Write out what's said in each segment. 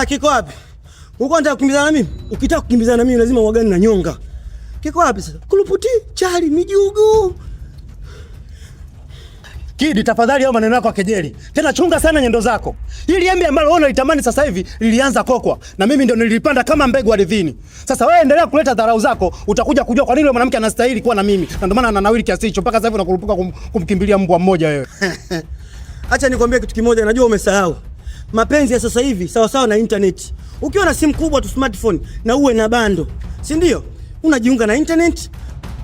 Kiko wapi? Uko unataka kukimbizana na mimi? Ukitaka kukimbizana na mimi lazima uagane na nyonga. Kiko wapi sasa? Kuluputi, chali, mijugu. Kidi, tafadhali hao maneno yako ya kejeli. Tena chunga sana nyendo zako. Hili embe ambalo wewe unalitamani sasa hivi lilianza kokwa na mimi ndio nilipanda kama mbegu ardhini. Sasa wewe endelea kuleta dharau zako, utakuja kujua kwa nini yule mwanamke anastahili kuwa na mimi. Na ndio maana ananawili kiasi hicho mpaka sasa hivi unakurupuka kumkimbilia mbwa mmoja wewe. Acha nikwambie kitu kimoja, najua umesahau. Mapenzi ya sasa hivi sawa sawa na internet. Ukiwa na simu kubwa tu smartphone na uwe na bando, si ndio? Unajiunga na internet,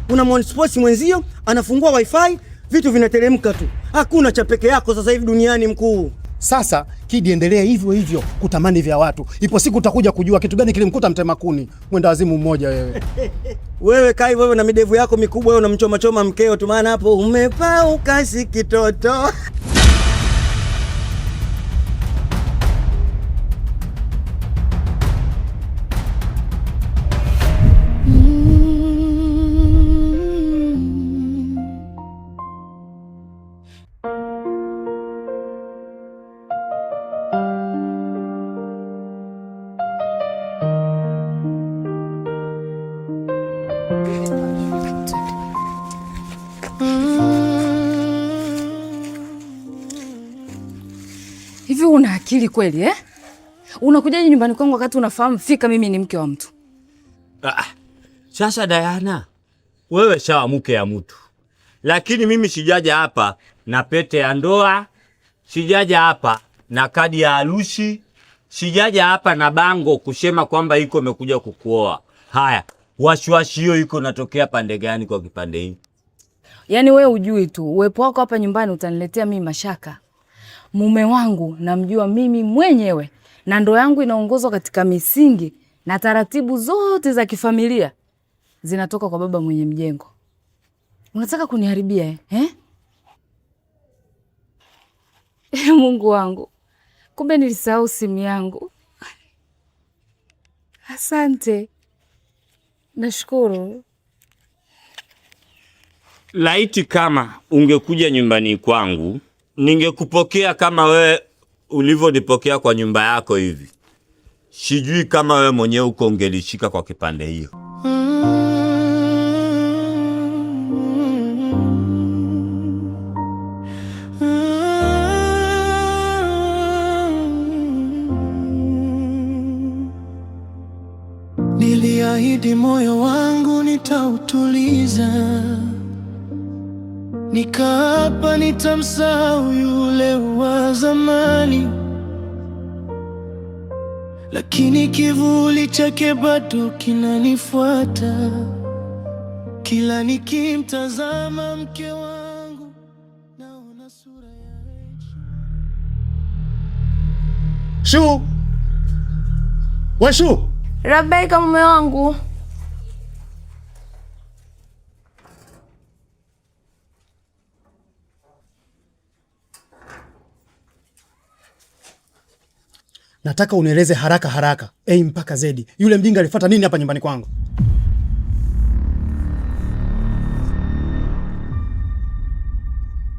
una sports mwenzio, anafungua wifi, vitu vinateremka tu. Hakuna cha peke yako sasa hivi duniani mkuu. Sasa Kidi, endelea hivyo hivyo kutamani vya watu. Ipo siku utakuja kujua kitu gani kilimkuta mtema kuni. Mwenda wazimu mmoja wewe. Wewe Kai, wewe na midevu yako mikubwa, wewe unamchoma choma mkeo tu, maana hapo umepauka si kitoto. Hivi una akili kweli eh? Unakujaje nyumbani kwangu wakati unafahamu fika mimi ni mke wa mtu? Sasa Diana, wewe sawa mke ya mtu. Lakini mimi sijaja hapa na pete ya ndoa, sijaja hapa na kadi ya harusi, sijaja hapa na bango kusema kwamba iko imekuja kukuoa. Haya, wasiwasi hiyo iko natokea pande gani kwa kipande hii? Yaani wewe ujui tu, uwepo wako hapa nyumbani utaniletea mimi mashaka. Mume wangu namjua mimi mwenyewe na ndoa yangu inaongozwa katika misingi na taratibu zote za kifamilia zinatoka kwa baba mwenye mjengo. Unataka kuniharibia eh? Mungu wangu. Kumbe nilisahau simu yangu. Asante. Nashukuru. Laiti kama ungekuja nyumbani kwangu, ningekupokea kama wewe ulivyonipokea kwa nyumba yako hivi. Sijui kama wewe mwenyewe uko ungelishika kwa kipande hiyo. Niliahidi moyo wangu nitautuliza, nikaapa nitamsahau yule wa zamani, lakini kivuli chake bado kinanifuata kila nikimtazama mke wangu, naona sura ya Shu! We Shu! Rabaika mume wangu. Nataka unieleze haraka haraka, A mpaka Z. Yule mjinga alifuata nini hapa nyumbani kwangu?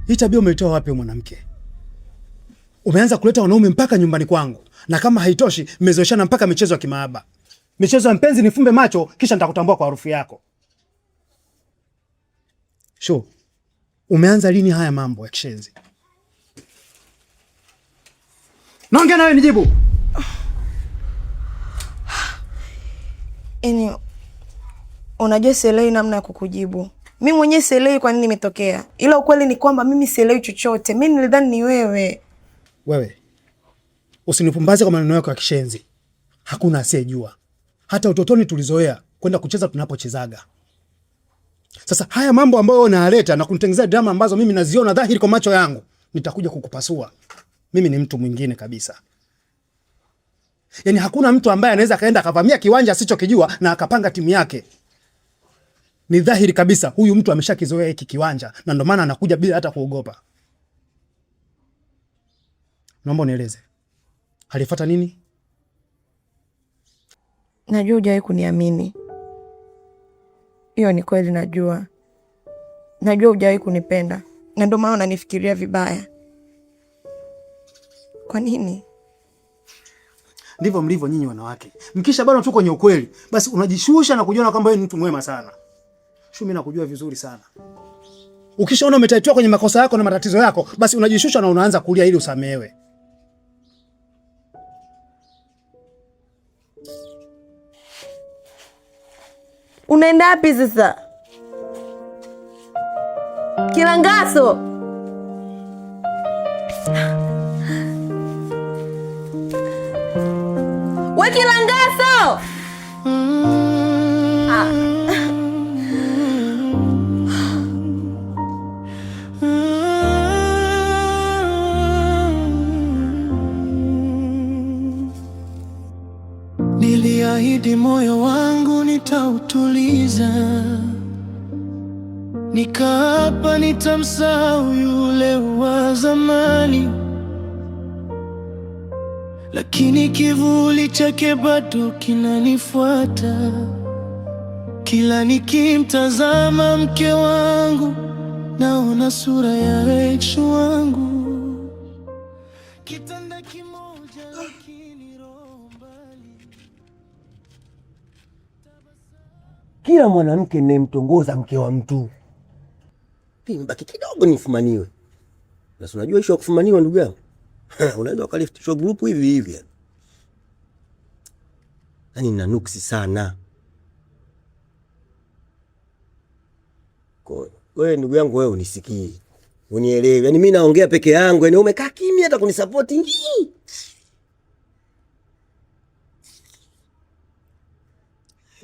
Hii tabia umeitoa wapi mwanamke? Umeanza kuleta wanaume mpaka nyumbani kwangu. Na kama haitoshi, mmezoeshana mpaka michezo ya kimaaba. Michezo ya mpenzi nifumbe macho kisha nitakutambua kwa harufu yako. Sho, umeanza lini haya mambo ya kishenzi? Naongea nawe nijibu. Yaani unajua sielewi namna ya kukujibu. Mimi mwenyewe sielewi kwa nini imetokea. Ila ukweli ni kwamba mimi sielewi chochote. Mimi nilidhani ni wewe. Wewe, usinipumbaze kwa maneno yako ya kishenzi. Hakuna asiyejua. Hata utotoni tulizoea kwenda kucheza tunapochezaga. Sasa haya mambo ambayo unayaleta na kunitengezea drama ambazo mimi naziona dhahiri kwa macho yangu, nitakuja kukupasua. Mimi ni mtu mwingine kabisa. Yaani hakuna mtu ambaye anaweza kaenda akavamia kiwanja asichokijua na akapanga timu yake. Ni dhahiri kabisa huyu mtu ameshakizoea hiki kiwanja na ndio maana anakuja bila hata kuogopa. Naomba unieleze. Alifuata nini? Najua hujawahi kuniamini. Hiyo ni kweli najua. Najua hujawahi kunipenda. Na ndio maana unanifikiria vibaya. Kwa nini? Ndivyo mlivyo nyinyi wanawake. Mkisha bado tu kwenye ukweli, basi unajishusha na kujiona kwamba wewe ni mtu mwema sana. Shu, mimi nakujua vizuri sana. Ukishaona umetaitiwa kwenye makosa yako na matatizo yako, basi unajishusha na unaanza kulia ili usamehewe. Unaenda wapi sasa? Kilangaso. We Kilangaso. Niliahidi moyo wangu nitautuliza, nikaapa nitamsahau yule wa zamani, lakini kivuli chake bado kinanifuata. Kila nikimtazama mke wangu, naona sura ya ex wangu. Kitanda kimoja lakini roho mbali. Kila mwanamke ninayemtongoza mke wa mtu, mbaki kidogo nifumaniwe. Na unajua ishu ya kufumaniwa ndugu yangu, unaweza ukaliftishwa grupu hivi hivi. Yaani nina nuksi sana. Kwa wewe ndugu yangu, wewe unisikie, unielewe. Yaani mimi naongea peke yangu, yaani umekaa kimya hata kunisupport ngii.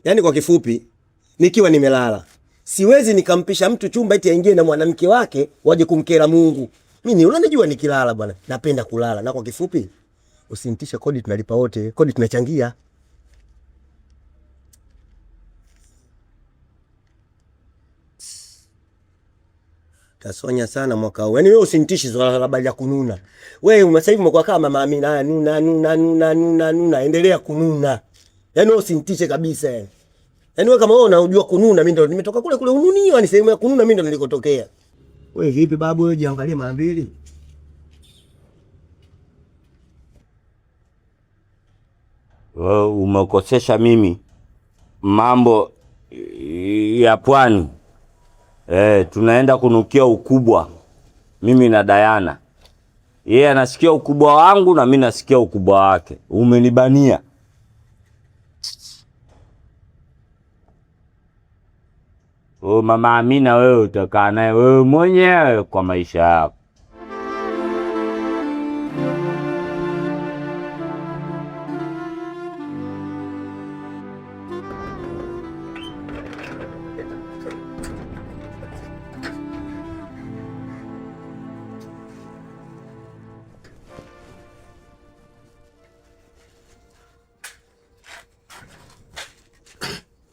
Yaani kwa kifupi, nikiwa nimelala siwezi nikampisha mtu chumba eti aingie na mwanamke wake waje kumkera Mungu. Mimi unanijua nikilala bwana, napenda kulala. Na kwa kifupi, usinitishe, kodi tunalipa wote, kodi tunachangia. Tasonya sana mwaka huu. Yaani wewe usinitishe swala la bali ya kununa. Wewe sasa hivi umekuwa kama mama Amina, nuna, endelea kununa. Yaani wewe usinitishe kabisa yani. Yaani wewe kama wewe unajua kununa, mimi ndo nimetoka kule ununiwa, ni sehemu ya kununa, mimi ndo nilikotokea. Wewe vipi babu, wewe jiangalie mara mbili. Wewe umekosesha mimi mambo ya pwani. Tunaenda kunukia ukubwa. Mimi na Dayana. Yeye anasikia ukubwa wangu na mimi nasikia ukubwa wake. Umenibania. Mama Amina, wewe utakaa naye wewe mwenyewe kwa maisha yako.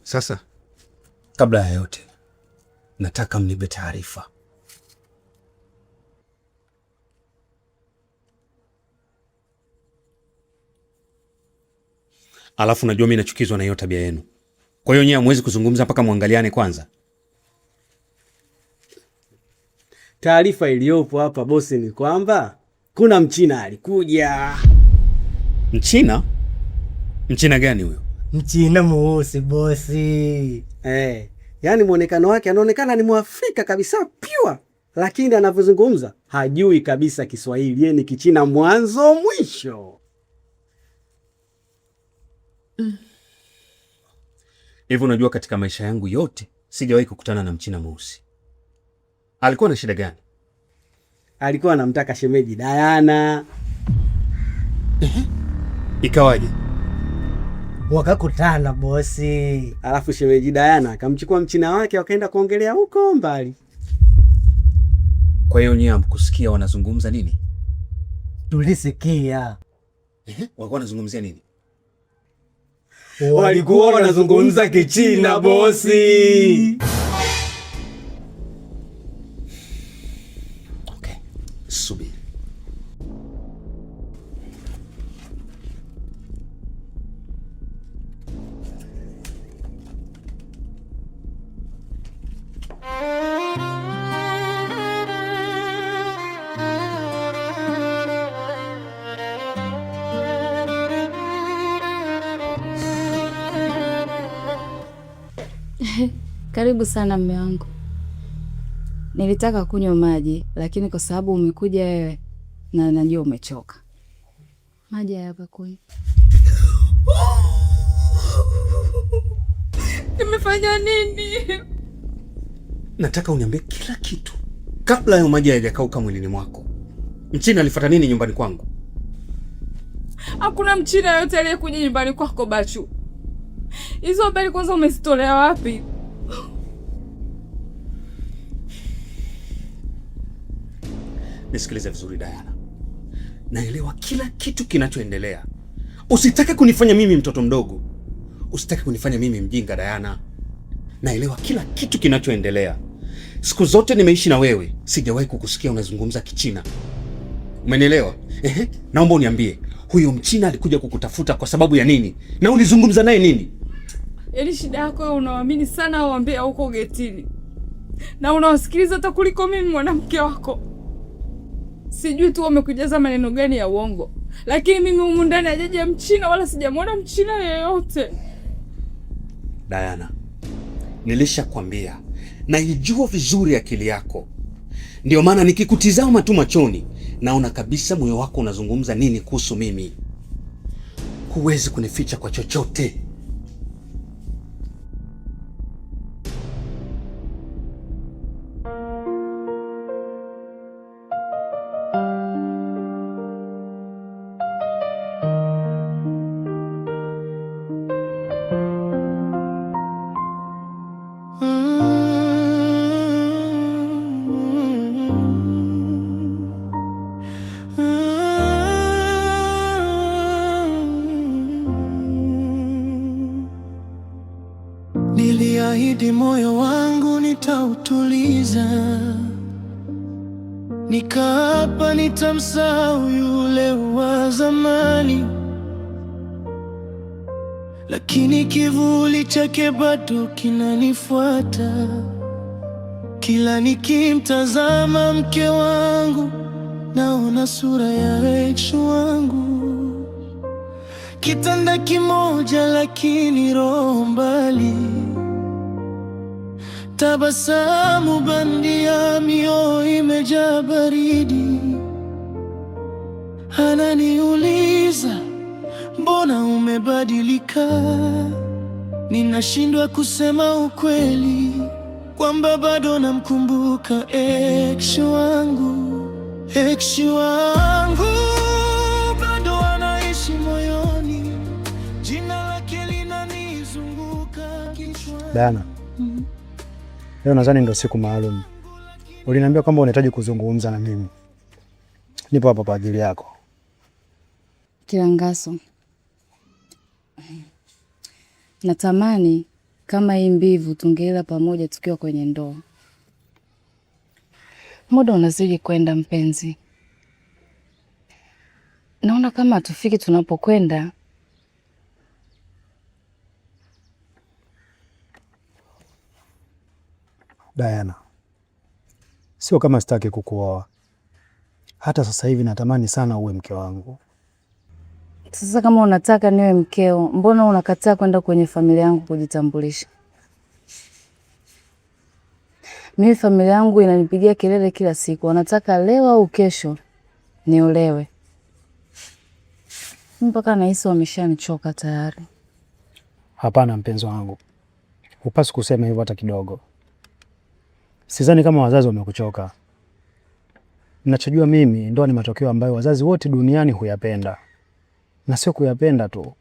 Sasa kabla ya yote, nataka mnipe taarifa. Alafu najua mimi nachukizwa na hiyo tabia yenu. Kwa hiyo nyinyi hamwezi kuzungumza mpaka muangaliane kwanza. Taarifa iliyopo hapa bosi ni kwamba kuna Mchina alikuja. Mchina? Mchina gani huyo? Mchina mweusi bosi. Yaani muonekano wake anaonekana ni Mwafrika kabisa pure, lakini anavyozungumza hajui kabisa Kiswahili. Yeye ni Kichina mwanzo mwisho. Hivyo unajua katika maisha yangu yote sijawahi kukutana na Mchina mweusi. Alikuwa na shida gani? Alikuwa anamtaka shemeji Dayana. Ikawaje? Wakakutana bosi. Alafu shemeji Dayana akamchukua Mchina wake wakaenda kuongelea huko mbali. Kwa hiyo nyinyi hamkusikia wanazungumza nini? Tulisikia. Walikuwa wanazungumzia nini? Walikuwa wanazungumza Kichina bosi. Okay. Subiri. Karibu sana mme wangu. Nilitaka kunywa maji lakini kwa sababu umekuja wewe na najua umechoka. Maji hapa kunywa. Nimefanya nini? Nataka uniambie kila kitu kabla ya maji hayajakauka mwilini mwako. Mchina alifuata nini nyumbani kwangu? Hakuna Mchina yote aliyekuja nyumbani kwako Bachu. Hizo habari kwanza umezitolea wapi? Nisikilize vizuri Diana. Naelewa kila kitu kinachoendelea. Usitake kunifanya mimi mtoto mdogo. Usitake kunifanya mimi mjinga Diana. Naelewa kila kitu kinachoendelea. Siku zote nimeishi na wewe, sijawahi kukusikia unazungumza Kichina. Umenielewa? Naomba uniambie, huyo Mchina alikuja kukutafuta kwa sababu ya nini? Na ulizungumza naye nini? Yaani shida yako wewe unawaamini sana au waambia huko getini. Na unawasikiliza hata kuliko mimi mwanamke wako. Sijui tu wamekujaza maneno gani ya uongo. Lakini mimi humu ndani hajaja Mchina wala sijamwona Mchina yeyote. Diana, nilishakwambia naijua vizuri akili yako. Ndio maana nikikutizama tu machoni naona kabisa moyo wako unazungumza nini kuhusu mimi. Huwezi kunificha kwa chochote. Niliahidi moyo wangu nitautuliza, nikaapa nitamsahau yule wa zamani, lakini kivuli chake bado kinanifuata. Kila nikimtazama mke wangu naona sura ya ex wangu. Kitanda kimoja lakini roho mbali, tabasamu bandia, mioyo imejaa baridi. Ananiuliza, mbona umebadilika? Ninashindwa kusema ukweli kwamba bado namkumbuka ex wangu. Ex wangu bado anaishi moyoni, jina lake linanizunguka kichwani. Diana, leo nadhani ndio siku maalum. Uliniambia kwamba unahitaji kuzungumza na mimi. Nipo hapa kwa ajili yako. Kilangaso, natamani kama hii mbivu tungeila pamoja tukiwa kwenye ndoa. Muda unazidi kwenda mpenzi. Naona kama hatufiki tunapokwenda. Diana, sio kama sitaki kukuoa. Hata sasa hivi natamani sana uwe mke wangu. Sasa kama unataka niwe mkeo, mbona unakataa kwenda kwenye familia yangu kujitambulisha? Mimi familia yangu inanipigia kelele kila siku, wanataka leo au kesho niolewe. Mpaka nahisi wameshanichoka tayari. Hapana mpenzi wangu, hupaswi kusema hivyo hata kidogo. Sidhani kama wazazi wamekuchoka. Ninachojua mimi, ndoa ni matokeo ambayo wazazi wote duniani huyapenda. Na sio kuyapenda tu,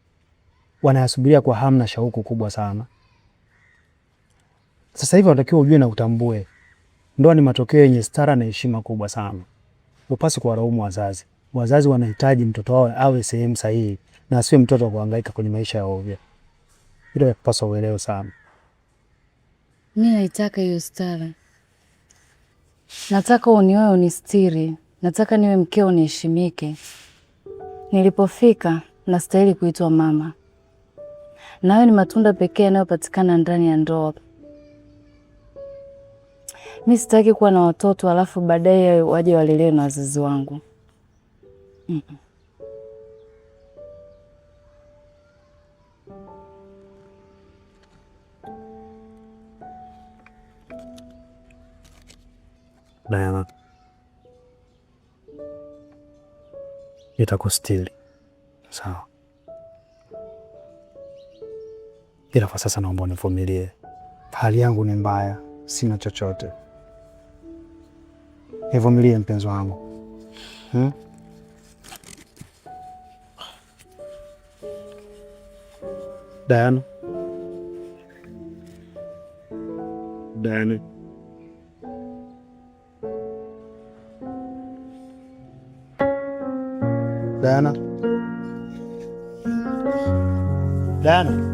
wanayasubiria kwa hamu na shauku kubwa sana. Sasa hivi unatakiwa ujue na utambue, ndoa ni matokeo yenye stara na heshima kubwa sana. Hupaswi kuwalaumu wazazi. Wazazi wanahitaji mtoto wao awe sehemu sahihi na asiwe mtoto wa kuhangaika kwenye maisha ya ovyo. Hilo yapaswa uelewe sana. Mimi naitaka hiyo stara. Nataka unioe unistiri. Nataka niwe mkeo niheshimike. Nilipofika nastahili kuitwa mama. Na hayo ni matunda pekee yanayopatikana ndani ya ndoa. Mimi sitaki kuwa na watoto alafu baadaye waje walelewe na wazazi wangu. Diana, nitakustiri sawa, ila kwa sasa naomba univumilie. Hali yangu ni mbaya, sina chochote. Nivumilie mpenzi wangu. Diana. Diana. Diana. Diana.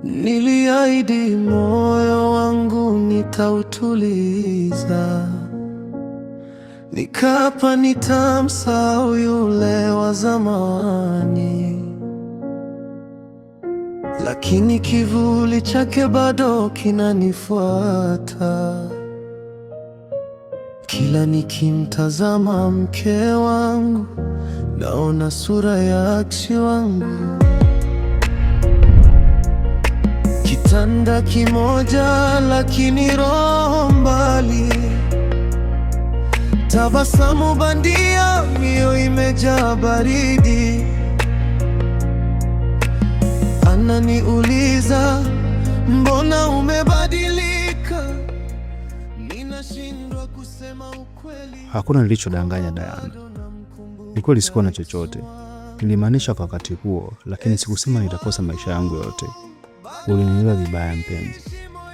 Niliahidi moyo wangu nitautuliza, nikapa nitamsahau yule wa zamani, lakini kivuli chake bado kinanifuata. Kila nikimtazama mke wangu, naona sura ya ex wangu. Kitanda kimoja lakini roho mbali, tabasamu bandia, mioyo imejaa baridi. Ananiuliza mbona umebadilika, ninashindwa kusema ukweli. Hakuna nilichodanganya Diana, ni kweli sikuwa na chochote. Nilimaanisha kwa wakati huo, lakini sikusema nitakosa maisha yangu yote. Ulinielewa vibaya mpenzi.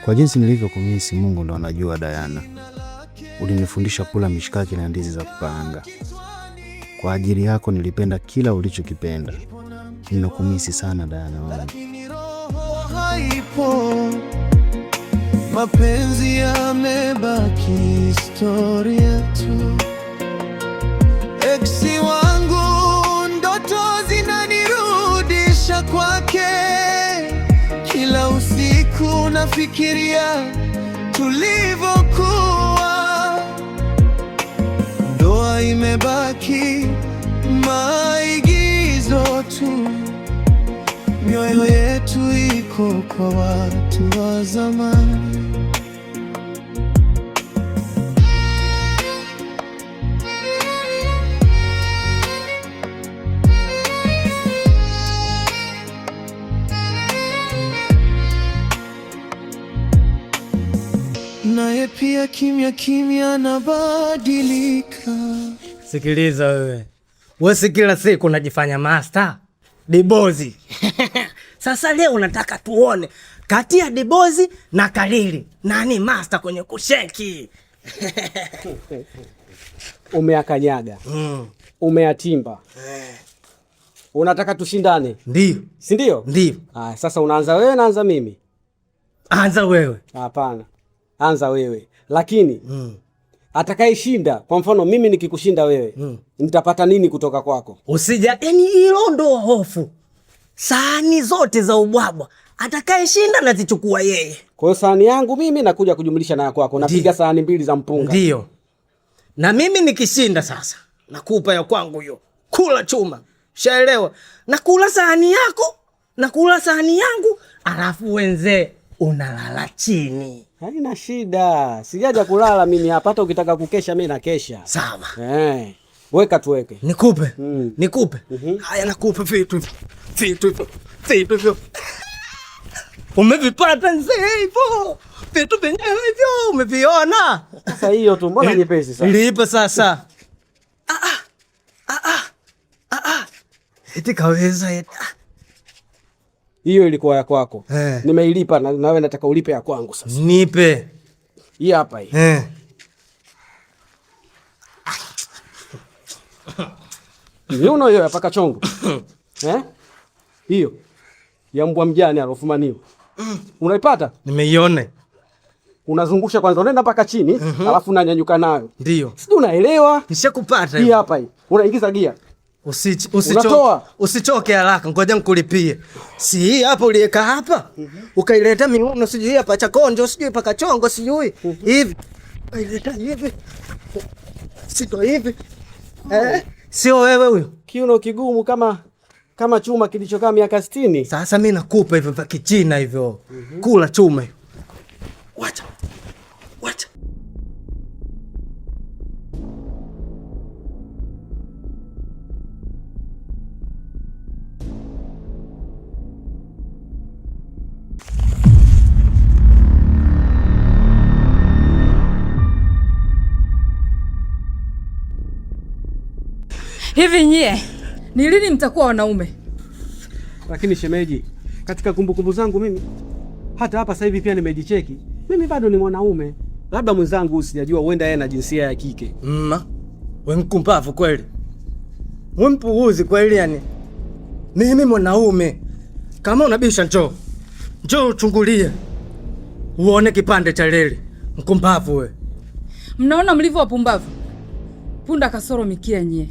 Kwa jinsi nilivyokumisi, Mungu ndo anajua Diana. Ulinifundisha kula mishikaki na ndizi za kukaanga. Kwa ajili yako nilipenda kila ulichokipenda. Ninakumisi sana Diana wangu. Mapenzi yamebaki historia tu. Eksi wangu, ndoto zinanirudisha kwake. Kila usiku nafikiria tulivyokuwa. Ndoa imebaki maigizo tu, mioyo yetu iko kwa watu wa zamani. Naye pia kimya kimya anabadilika. Sikiliza wewe. Wewe kila siku unajifanya master. Dibozi. Sasa leo unataka tuone kati ya Dibozi na Kalili nani master kwenye kusheki. Umeakanyaga. Umeatimba. Unataka tushindane? Ndio. Si ndio? Ndio. Sasa unaanza wewe, naanza mimi? Anza wewe. Hapana. Anza wewe. Lakini atakayeshinda, kwa mfano mimi nikikushinda wewe, nitapata nini kutoka kwako? Usija, yani hilo ndo hofu. Sahani zote za ubwabwa atakayeshinda nazichukua yeye. Kwa hiyo sahani yangu mimi nakuja kujumlisha na ya kwako. Napiga sahani 2 za mpunga. Ndio. Na mimi nikishinda sasa, nakupa ya kwangu hiyo. Kula chuma. Shaelewa? Nakula sahani yako, nakula sahani yangu, alafu wenze unalala chini. Haina shida. Sijaja kulala mimi hapa, hata ukitaka kukesha mimi nakesha. Sawa. Weka tuweke. Nikupe. Nikupe. Haya nakupa vitu hivyo. Umevipata nzee hivyo. Vitu vyenyewe hivyo umeviona. Sasa hiyo tu mbona nyepesi sasa? Lipa sasa. Eti kaweza hiyo ilikuwa ya kwako. Nimeilipa na wewe nataka ulipe ya kwangu sasa. Nipe. Hii hapa hii. Hiyo ya paka chongo. Hiyo ya mbwa mjane alofumaniwa. Unaipata? Nimeione. Unazungusha kwanza, unaenda mpaka chini, alafu unanyanyuka nayo. Ndio. Sijui unaelewa? Nishakupata. Hii hapa hii. Unaingiza gia. Usichoke haraka, ngoja nikulipie. Si hii hapa uliweka hapa? Ukaileta miuno sijui hapa cha konjo sijui paka chongo sijui. Hivi. Ukaileta hivi. Sito hivi. Sio wewe huyo. Kiuno kigumu kama kama chuma kilichokaa miaka 60. Sasa mimi nakupa hivyo vya Kichina hivyo. Kula chuma hivyo. Wacha. Wacha. Hivi nyie, ni lini mtakuwa wanaume? Lakini shemeji, katika kumbukumbu zangu mimi hata hapa sasa hivi pia nimejicheki. Mimi bado ni mwanaume. Labda mwenzangu usijajua huenda yeye na jinsia ya kike. Wewe mkumbavu kweli. Wewe mpuuzi kweli yani. Mimi mwanaume. Kama unabisha njoo. Njoo uchungulie. Uone kipande cha leli. Mkumbavu wewe. Mnaona mlivyo wapumbavu? Punda kasoro mikia nyie.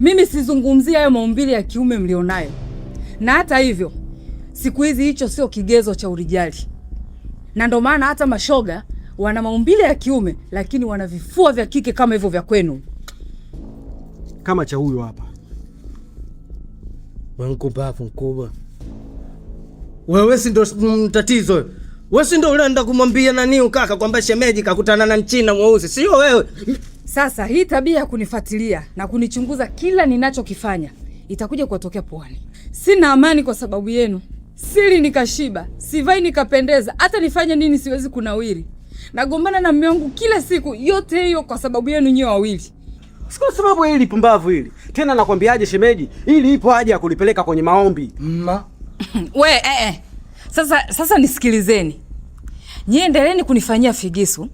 Mimi sizungumzia hayo maumbile ya kiume mlionayo. Na hata hivyo, siku hizi hicho sio kigezo cha urijali. Na ndio maana hata mashoga wana maumbile ya kiume lakini wana vifua vya kike kama hivyo vya kwenu. Kama cha huyo hapa. Wewe mkumbavu mkubwa. Wewe si ndo tatizo. Wewe si ndo unaenda kumwambia nani ukaka kwamba shemeji kakutana na Mchina mweusi, sio wewe? Sasa hii tabia ya kunifuatilia na kunichunguza kila ninachokifanya itakuja kuwatokea puani. Sina amani kwa sababu yenu. Sili nikashiba, sivai nikapendeza, hata nifanye nini siwezi kunawiri. Nagombana na mume wangu kila siku, yote hiyo kwa sababu yenu nyewe wawili. Sio sababu hili pumbavu hili. Tena nakwambiaje shemeji, hili ipo haja ya kulipeleka kwenye maombi. Sasa nisikilizeni. Nyie endeleeni kunifanyia figisu.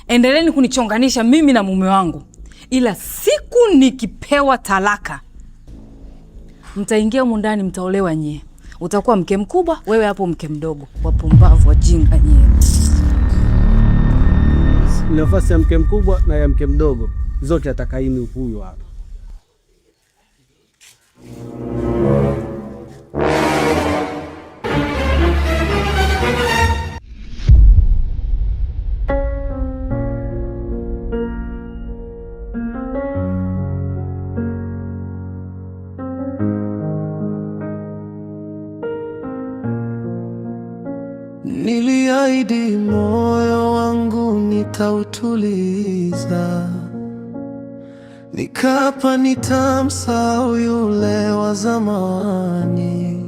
Endeleeni kunichonganisha mimi na mume wangu. Ila siku nikipewa talaka, mtaingia humu ndani mtaolewa nyie. Utakuwa mke mkubwa, wewe hapo mke mdogo. Wapumbavu wajinga nyie. Nafasi ya mke mkubwa na ya mke mdogo zote atakaini huyu hapa. Niliahidi moyo wangu nitautuliza, nikapa nitamsahau yule wa zamani,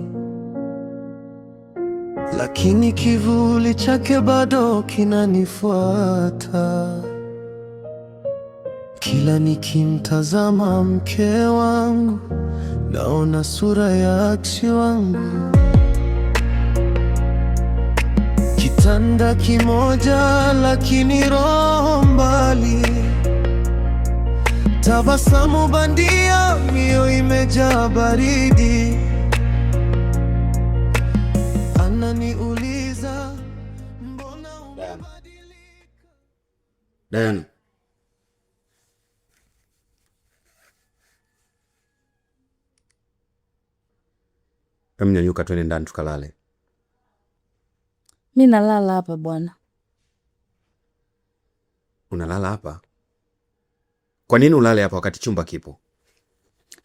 lakini kivuli chake bado kinanifuata. Kila nikimtazama mke wangu, naona sura ya aksi wangu. Kitanda kimoja lakini roho mbali, tabasamu bandia, mioyo imejaa baridi. Ananiuliza mbona umebadilika. Diana. Nyanyuka twende ndani tukalale. Mimi nalala hapa bwana. Unalala hapa? Kwa nini ulale hapa wakati chumba kipo?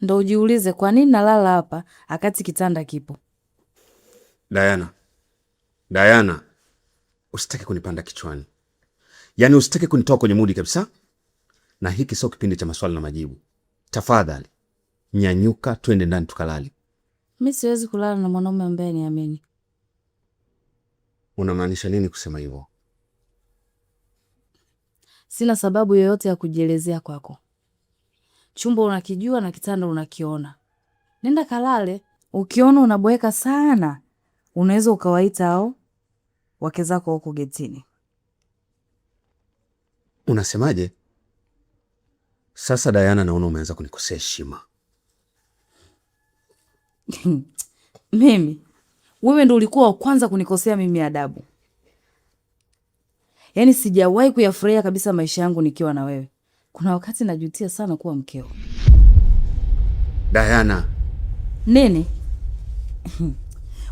Ndo ujiulize kwa nini nalala hapa wakati kitanda kipo. Diana, usitake kunipanda kichwani. Yaani usitake kunitoa kwenye mudi kabisa. Na hiki sio kipindi cha maswali na majibu. Tafadhali, nyanyuka twende ndani tukalale. Mimi siwezi kulala na mwanaume ambaye niamini. Unamaanisha nini kusema hivyo? Sina sababu yoyote ya kujielezea kwako. Chumba unakijua na kitanda unakiona. Nenda kalale. Ukiona unaboeka sana, unaweza ukawaita hao wake zako huko getini. Unasemaje? Sasa Diana, naona umeanza kunikosea heshima. Mimi? Wewe ndo ulikuwa wa kwanza kunikosea mimi adabu. Yaani sijawahi kuyafurahia kabisa maisha yangu nikiwa na wewe. Kuna wakati najutia sana kuwa mkeo. Diana. Nini?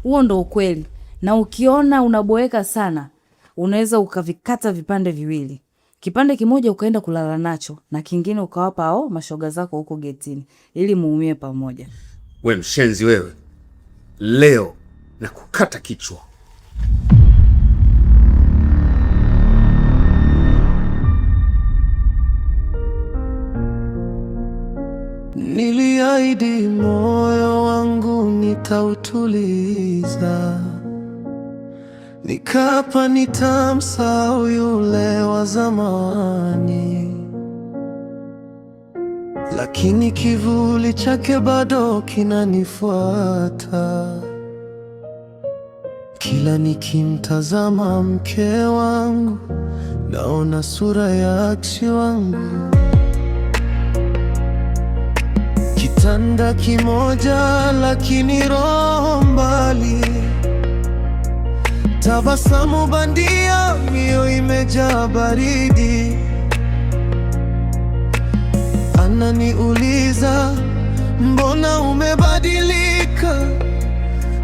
Huo ndo ukweli. Na ukiona unaboeka sana, unaweza ukavikata vipande viwili. Kipande kimoja ukaenda kulala nacho na kingine ukawapa hao mashoga zako huko getini ili muumie pamoja. We mshenzi wewe, leo na kukata kichwa. Niliahidi moyo wangu nitautuliza, nikapa nitamsahau yule wa zamani, lakini kivuli chake bado kinanifuata. Kila nikimtazama mke wangu, naona sura ya ex wangu. Kitanda kimoja lakini roho mbali, tabasamu bandia, mioyo imejaa baridi. Ananiuliza, mbona umebadilika?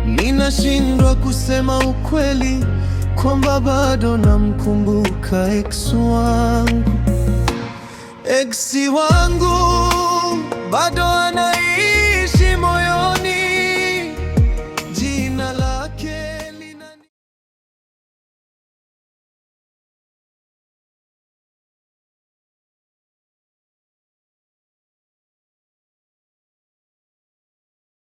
Ninashindwa kusema ukweli kwamba bado namkumbuka ex wangu. Ex wangu bado anaishi